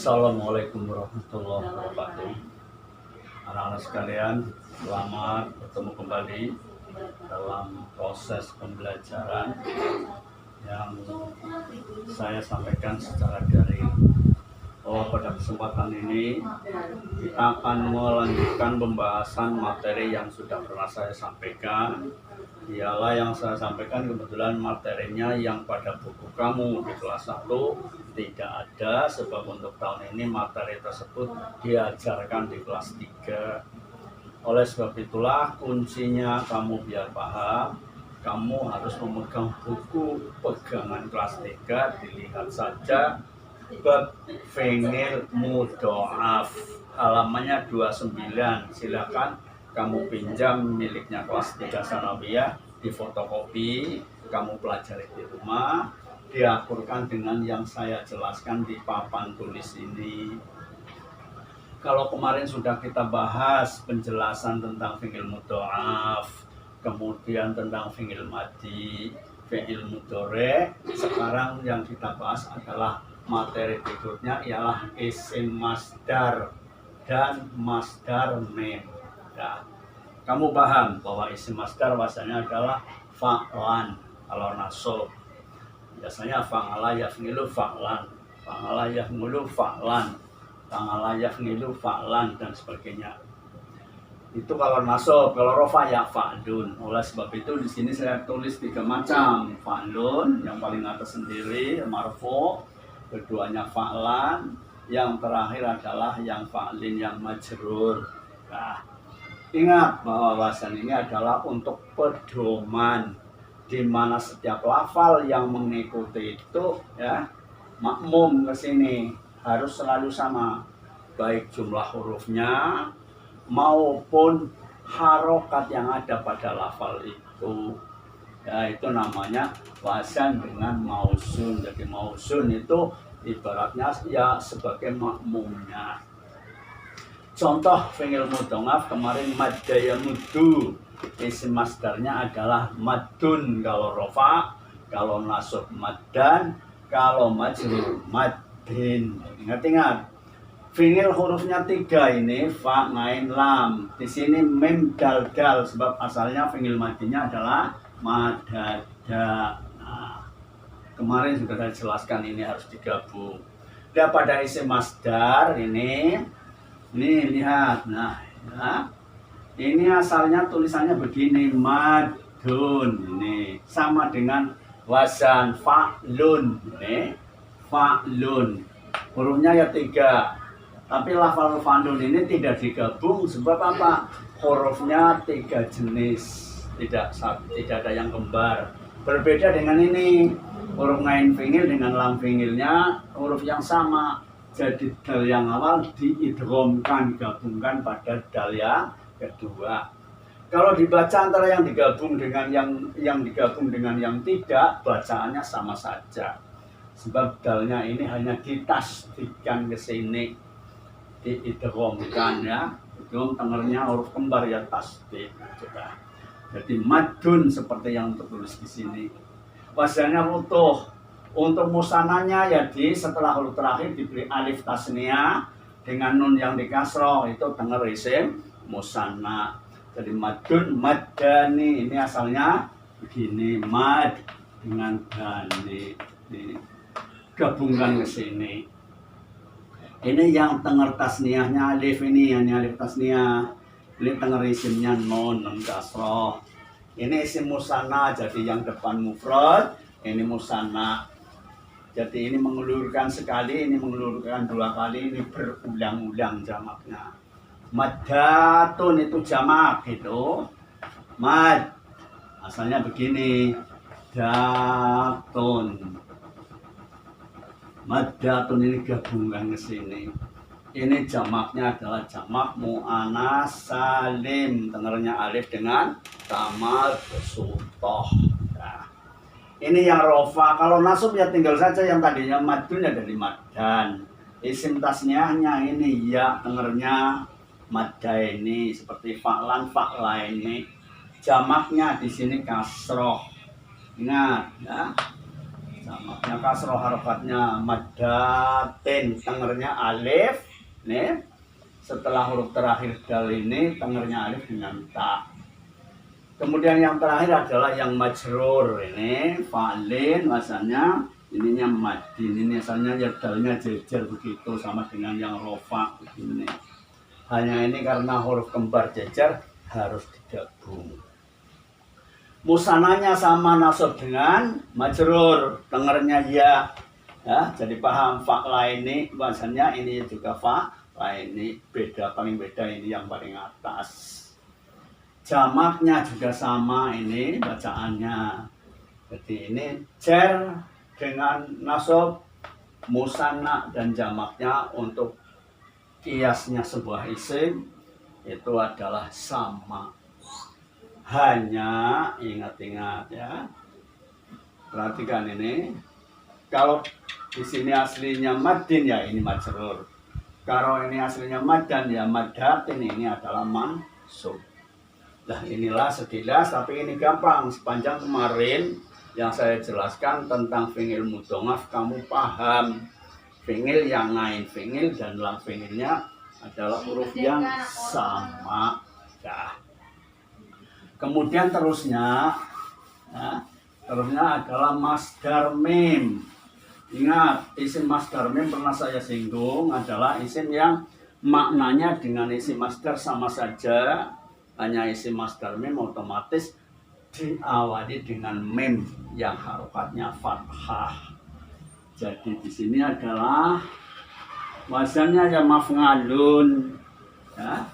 Assalamualaikum warahmatullahi wabarakatuh. Anak-anak sekalian, selamat bertemu kembali dalam proses pembelajaran yang saya sampaikan secara daring. Pada kesempatan ini kita akan melanjutkan pembahasan materi yang sudah pernah saya sampaikan. Ialah yang saya sampaikan kebetulan materinya yang pada buku kamu di kelas 1 tidak ada, sebab untuk tahun ini materi tersebut diajarkan di kelas 3. Oleh sebab itulah kuncinya kamu biar paham, kamu harus memegang buku pegangan kelas 3, dilihat saja bab fi'il mudha'af halamannya 29. Silakan kamu pinjam miliknya kelas 3 sanawiyah, di fotokopi, kamu pelajari di rumah, diakurkan dengan yang saya jelaskan di papan tulis ini. Kalau kemarin sudah kita bahas penjelasan tentang fi'il mudha'af, kemudian tentang fi'il madhi, fi'il mudhari', sekarang yang kita bahas adalah materi berikutnya ialah isim masdar dan masdar mim. Ya, kamu paham bahwa isim masdar bahasanya adalah fa'lan. Kalau nasab biasanya fa'ala yaf'ilu fa'lan, fa'ala yaf'ulu fa'lan, fa'ala yaf'ilu fa'lan dan sebagainya. Itu kalau nasab. Kalau rofa ya fa'lun. Oleh sebab itu di sini saya tulis 3 macam. Fa'lun yang paling atas sendiri marfu, keduanya fa'lan, yang terakhir adalah yang fa'lin yang majrur. Nah, ingat bahwa bahasan ini adalah untuk pedoman, di mana setiap lafal yang mengikuti itu ya makmum ke sini harus selalu sama, baik jumlah hurufnya maupun harokat yang ada pada lafal itu. Ya, itu namanya wasan dengan mausun. Jadi mausun itu ibaratnya ya sebagai makmumnya. Contoh fi'il mudha'af kemarin madda yamudu, isim masdarnya adalah madun kalau rofa, kalau nasab maddan, kalau majrur maddin. Ingat-ingat, fi'il hurufnya 3 ini, fa, ngain, lam. Di sini mim, dal, dal, sebab asalnya fi'il madinya adalah madada. Nah, kemarin sudah saya jelaskan ini harus digabung. Dan pada isim masdar ini lihat, nah ya, ini asalnya tulisannya begini, madun, ini sama dengan wasan fa'lun, ini fa'lun, hurufnya ya 3, tapi lafal fa'lun ini tidak digabung sebab apa? Hurufnya 3 jenis, tidak ada yang kembar. Berbeda dengan ini, huruf ngain fi'il dengan lam fi'ilnya huruf yang sama. Jadi dal yang awal diidghamkan, digabungkan pada dal yang kedua. Kalau dibaca antara yang digabung dengan yang digabung dengan yang tidak, bacaannya sama saja. Sebab dalnya ini hanya ditasdikkan ke sini, diidghamkan ya. Itu tengernya huruf kembar ya, tasdik. Coba. Jadi madun seperti yang tertulis di sini. Wazannya utuh. Untuk musananya ya setelah huruf terakhir diberi alif tasniah dengan nun yang dikasroh, itu denger isim musanna. Jadi madun, maddani, ini asalnya begini, mad dengan dani, gabungkan ke sini. Ini yang denger tasniahnya alif, ini alif tasniah. Ini denger isimnya nun kasroh. Ini isim musanna, jadi yang depan mufrad, ini musanna. Jadi ini mengulurkan sekali, ini mengulurkan 2 kali, ini berulang-ulang jamaknya. Maddatun itu jamak gitu. Mad asalnya begini, datun. Maddatun ini gabungan ke sini. Ini jamaknya adalah jamak mu'annas salim. Dengarnya alif dengan tamal besutoh. Ini yang rofa. Kalau nasab ya tinggal saja yang tadinya madun ya dari maddan. Isim tasniahnya ini ya, dengernya madda ini seperti fa'lan, fa'la ini. Jamaknya di sini kasroh. Ingat ya. Jamaknya kasroh, harokatnya madatin, tengernya alif. Nih, setelah huruf terakhir dal ini tengernya alif dengan ta. Kemudian yang terakhir adalah yang majrur, ini fa'lin, masanya ininya madin, ini asalnya ya dalnya jejer begitu, sama dengan yang rofa begini. Hanya ini karena huruf kembar jejer harus digabung. Musananya sama nasab dengan majrur, dengernya ya. Jadi paham fa'la ini bahasanya ini juga fa'la ini beda, paling beda ini yang paling atas. Jamaknya juga sama ini bacaannya. Jadi ini jer dengan nasab, musanna dan jamaknya untuk kiasnya sebuah isim itu adalah sama. Hanya ingat-ingat ya. Perhatikan ini. Kalau di sini aslinya madin ya ini majrur. Kalau ini aslinya madan ya madatin, ini adalah mansub. Nah inilah sekilas, tapi ini gampang. Sepanjang kemarin yang saya jelaskan tentang fi'il mudha'af, kamu paham. Fi'il yang ngain fi'il dan lam fi'ilnya adalah huruf yang sama. Nah, kemudian terusnya adalah masdar mim. Ingat, isim masdar mim pernah saya singgung adalah isim yang maknanya dengan isim masdar sama saja. Hanya isim masdar mim otomatis diawali dengan mim yang harokatnya fathah. Jadi di sini adalah wazannya ya maf'alun. Ya.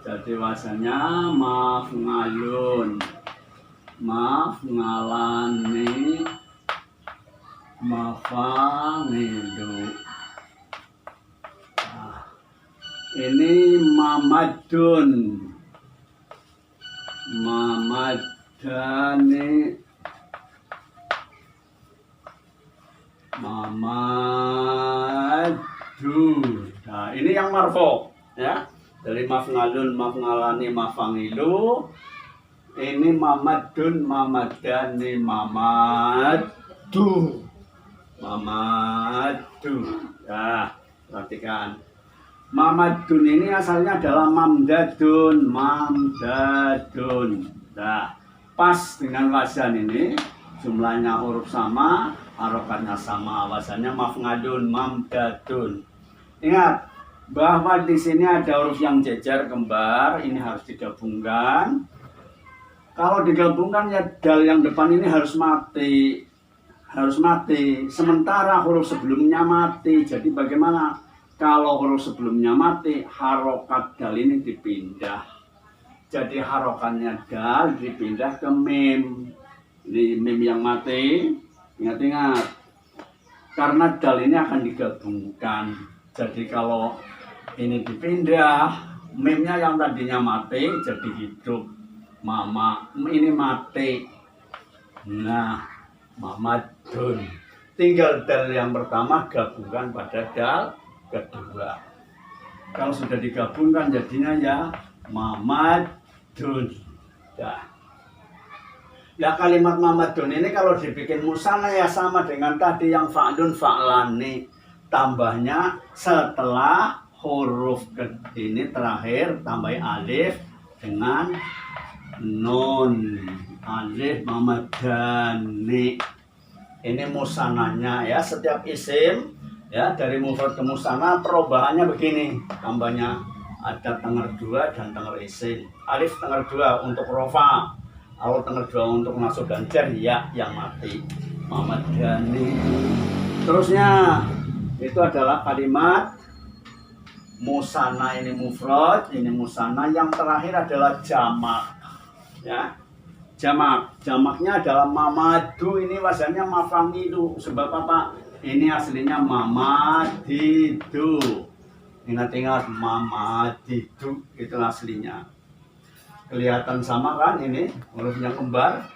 Jadi wazannya maf'alun. Maf'alani maf'amilu. Nah, ini mamadun. Mamadani mamadu. Nah ini yang marfu ya, dari maf'alun, maf'alani, maf'amilu. Ini mamadun, mamadani, mamadu, mamadu. Ya perhatikan, mamadun ini asalnya adalah mamdadun, mamdadun. Nah, pas dengan wazan ini, jumlahnya huruf sama, harokatnya sama, wazannya maf'alun, mamdadun. Ingat bahwa di sini ada huruf yang jejer kembar, ini harus digabungkan. Kalau digabungkan ya dal yang depan ini harus mati, Sementara huruf sebelumnya mati. Jadi bagaimana? Kalau huruf sebelumnya mati, harokat dal ini dipindah. Jadi harokannya dal dipindah ke mim. Ini mim yang mati. Ingat-ingat. Karena dal ini akan digabungkan. Jadi kalau ini dipindah, mimnya yang tadinya mati jadi hidup. Mama, ini mati. Nah, mamadun. Tinggal dal yang pertama gabungkan pada dal kedua. Kalau sudah digabungkan jadinya ya mamadun. Ya kalimat mamadun ini kalau dibikin musanna ya sama dengan tadi yang fa'lun, fa'lani. Tambahnya setelah huruf ini terakhir tambah alif dengan nun. Alif mamadani. Ini musananya ya, setiap isim ya dari mufrad ke musanna perubahannya begini, tambahnya ada tenger dua dan tenger isim. Alif tenger dua untuk rofa, kalau tenger dua untuk nasab dan jar ya yang mati. Mamadani. Terusnya itu adalah kalimat musanna, ini mufrad, ini musanna. Yang terakhir adalah jamak ya. Jamaknya adalah mamadu, ini wazannya maf'amilu. Sebab apa? Ini aslinya mamadidu. Ingat-ingat mamadidu itu aslinya. Kelihatan sama kan ini hurufnya kembar.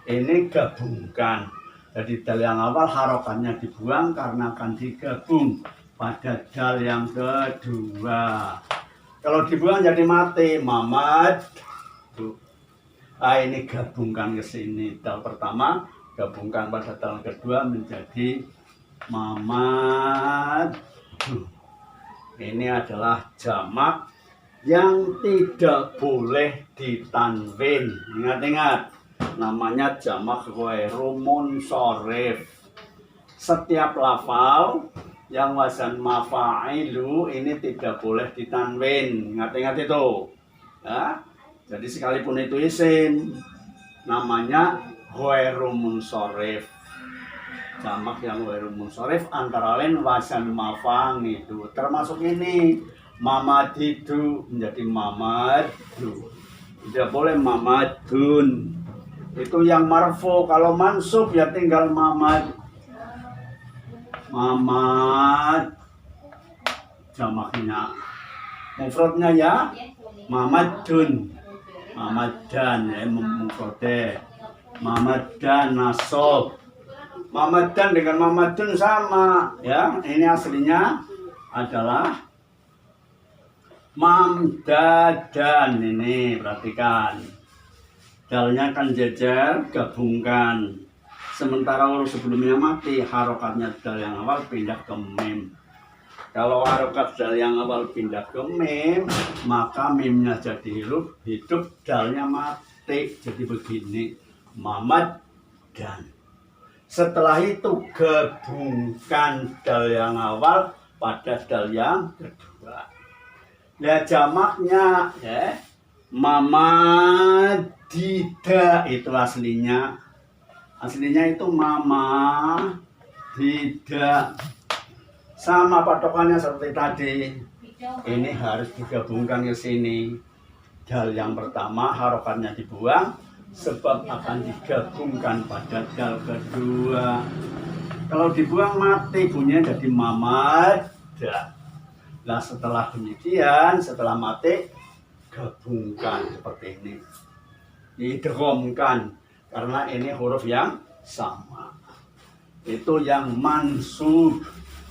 Ini gabungkan. Jadi dal yang awal harokannya dibuang karena akan digabung pada dal yang kedua. Kalau dibuang jadi mati, mamad. Ini gabungkan ke sini, dal pertama gabungkan pada dal kedua menjadi mamad. Ini adalah jamak yang tidak boleh ditanwin. Ingat-ingat, namanya jamak ghairu munsharif. Setiap lafal yang wazan mafa'ilu ini tidak boleh ditanwin. Ingat-ingat itu. Ya. Jadi sekalipun itu isim, namanya ghairu munsharif. Jamak yang ghairu munsharif antara lain wazan mafa'ilu. Termasuk ini mamadidu menjadi mamadu. Tidak boleh mamadun. Itu yang marfu. Kalau mansub ya tinggal mamad. Mamad jamaknya. Mufradnya ya mamadun. Mamadan ya mufrade. Mamadan nasab. Mamadan dengan mamadun sama ya. Ini aslinya adalah mamdadan. Ini perhatikan, dalnya kan jejer, gabungkan. Sementara huruf sebelumnya mati, harokatnya dal yang awal pindah ke mim. Kalau harokat dal yang awal pindah ke mim, maka mimnya jadi hidup, dalnya mati. Jadi begini, mamad dan. Setelah itu gabungkan dal yang awal pada dal yang kedua. Ya jamaknya ya mamadida itu aslinya. Aslinya itu mamadida. Sama patokannya seperti tadi. Ini harus digabungkan ke sini. Dal yang pertama harokatnya dibuang sebab akan digabungkan pada dal kedua. Kalau dibuang mati bunyinya jadi mamada. Nah setelah demikian, setelah mati, gabungkan seperti ini. Idghamkan, karena ini huruf yang sama. Itu yang mansub.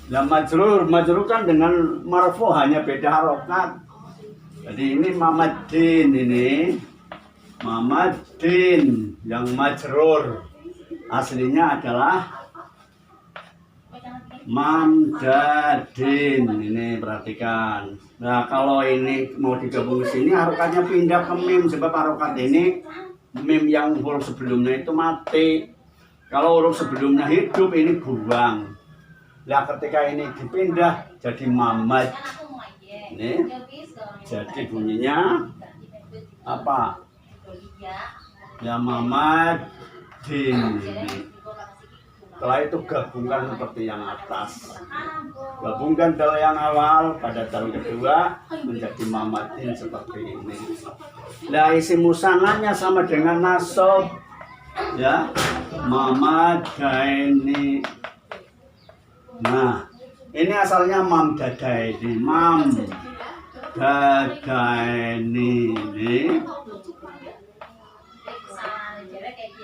Nah majrur kan dengan marfu hanya beda harokat. Jadi ini mamadin ini. Mamadin yang majrur. Aslinya adalah mamdadin. Ini perhatikan. Nah kalau ini mau digabung ke sini harokatnya pindah ke mim sebab harokat ini mim yang huruf sebelumnya itu mati. Kalau huruf sebelumnya hidup ini buang. Nah ketika ini dipindah jadi mamad. Ini jadi bunyinya apa? Ya mamadin. Setelah itu gabungkan seperti yang atas. Gabungkan dal yang awal pada dal kedua menjadi mamadin seperti ini. Nah isim musananya sama dengan nasab. Ya, mamadaini. Nah, ini asalnya mamdadaini. Mamdadaini ini.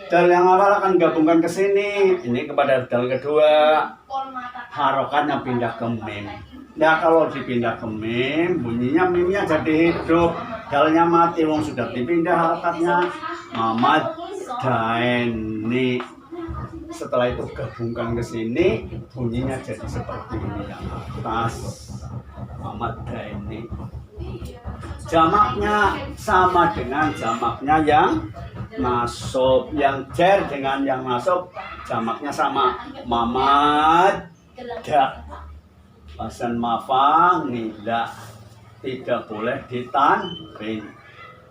Dal yang awal akan gabungkan ke sini. Ini kepada dal kedua. Harokatnya pindah ke mim. Nah kalau dipindah ke mim, bunyinya mimnya jadi hidup. Dalnya mati, wong sudah dipindah harokatnya. Mamad daini. Setelah itu gabungkan ke sini, bunyinya jadi seperti ini yang atas. Mamad daini. Jamaknya sama dengan jamaknya yang nasab, yang jar dengan yang nasab jamaknya sama. Mamad da. Wazan mafang nila tidak boleh ditanwin.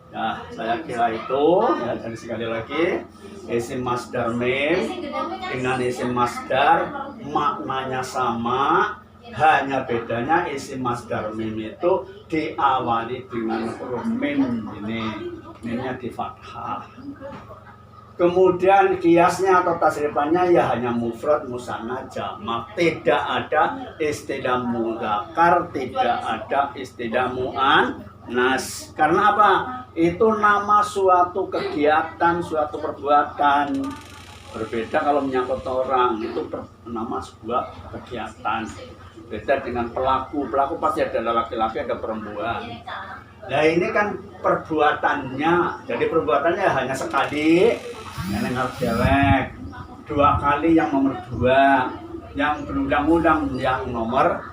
Nah, saya kira itu ya. Dan sekali lagi isim masdar mim dengan isim masdar maknanya sama. Hanya bedanya isim masdar mim itu diawali dengan huruf mim ini. Mimnya di fathah. Kemudian kiasnya atau tasrifannya ya hanya mufrad, musanna, jamak. Tidak ada istilah mudzakkar, tidak ada istilah muannas. Karena apa? Itu nama suatu kegiatan, suatu perbuatan. Berbeda kalau menyangkut orang, itu nama sebuah kegiatan. Beda dengan pelaku. Pelaku pasti ada laki-laki, ada perempuan. Nah ini kan perbuatannya. Jadi perbuatannya hanya sekali. Yang harus dewek. dua kali yang nomor 2, yang berundang-undang yang nomor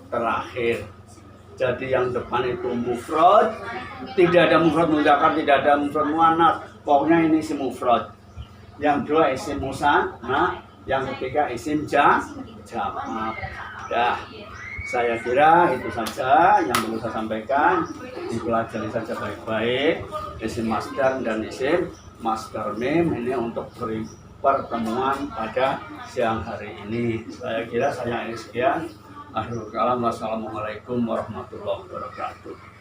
terakhir. Jadi yang depan itu mufrad, tidak ada mufrad mudzakkar, tidak ada mufrad muannats, pokoknya ini isim mufrad. Yang 2 isim musanna, yang ketiga isim jamak. Dah, saya kira itu saja yang perlu saya sampaikan. Dipelajari saja baik-baik isim masdar dan isim masdar mim ini untuk pertemuan pada siang hari ini. Saya kira saya sekian. Akhirul kalam, wassalamualaikum warahmatullahi wabarakatuh.